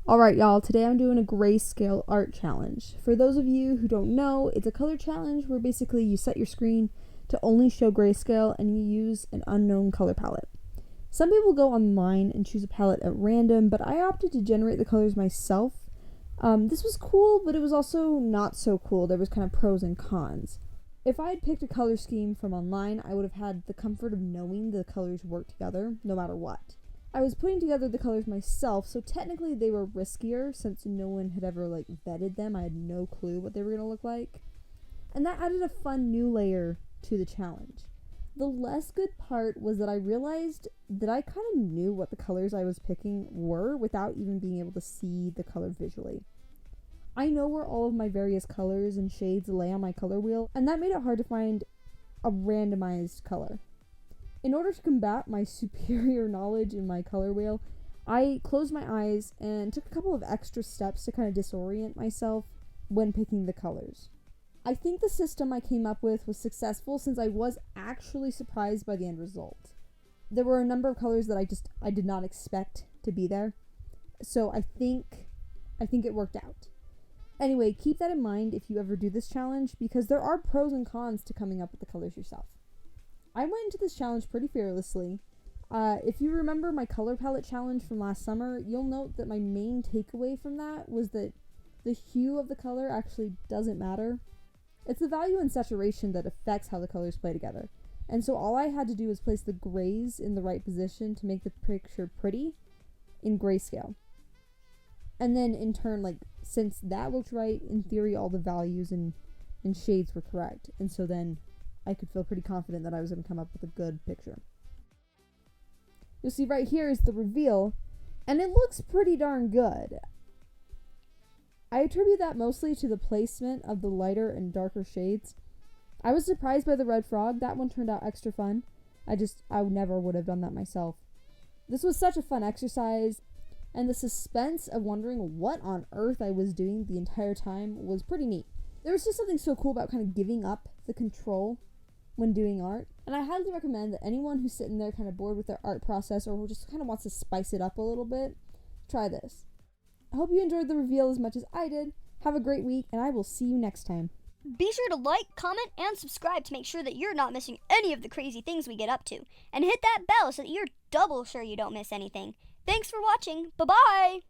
Alright y'all, today I'm doing a Grayscale art challenge. For those of you who don't know, it's a color challenge where basically you set your screen to only show grayscale and you use an unknown color palette. Some people go online and choose a palette at random, but I opted to generate the colors myself. This was cool, but it was also not so cool. There was kind of pros and cons. If I had picked a color scheme from online, I would have had the comfort of knowing the colors work together, no matter what. I was putting together the colors myself, so technically they were riskier since no one had ever vetted them. I had no clue what they were going to look like. And that added a fun new layer to the challenge. The less good part was that I realized that I kind of knew what the colors I was picking were without even being able to see the color visually. I know where all of my various colors and shades lay on my color wheel, and that made it hard to find a randomized color. In order to combat my superior knowledge in my color wheel, I closed my eyes and took a couple of extra steps to kind of disorient myself when picking the colors. I think the system I came up with was successful since I was actually surprised by the end result. There were a number of colors that I did not expect to be there, so I think it worked out. Anyway, keep that in mind if you ever do this challenge because there are pros and cons to coming up with the colors yourself. I went into this challenge pretty fearlessly. If you remember my color palette challenge from last summer, you'll note that my main takeaway from that was that the hue of the color actually doesn't matter. It's the value in saturation that affects how the colors play together. And so all I had to do was place the grays in the right position to make the picture pretty in grayscale. And then in turn, since that looked right, in theory all the values and shades were correct. And so then I could feel pretty confident that I was going to come up with a good picture. You'll see right here is the reveal, and it looks pretty darn good. I attribute that mostly to the placement of the lighter and darker shades. I was surprised by the red frog. That one turned out extra fun. I never would have done that myself. This was such a fun exercise, and the suspense of wondering what on earth I was doing the entire time was pretty neat. There was just something so cool about kind of giving up the control when doing art, and I highly recommend that anyone who's sitting there kind of bored with their art process or who just kind of wants to spice it up a little bit, try this. I hope you enjoyed the reveal as much as I did. Have a great week, and I will see you next time. Be sure to like, comment, and subscribe to make sure that you're not missing any of the crazy things we get up to. And hit that bell so that you're double sure you don't miss anything. Thanks for watching. Bye-bye!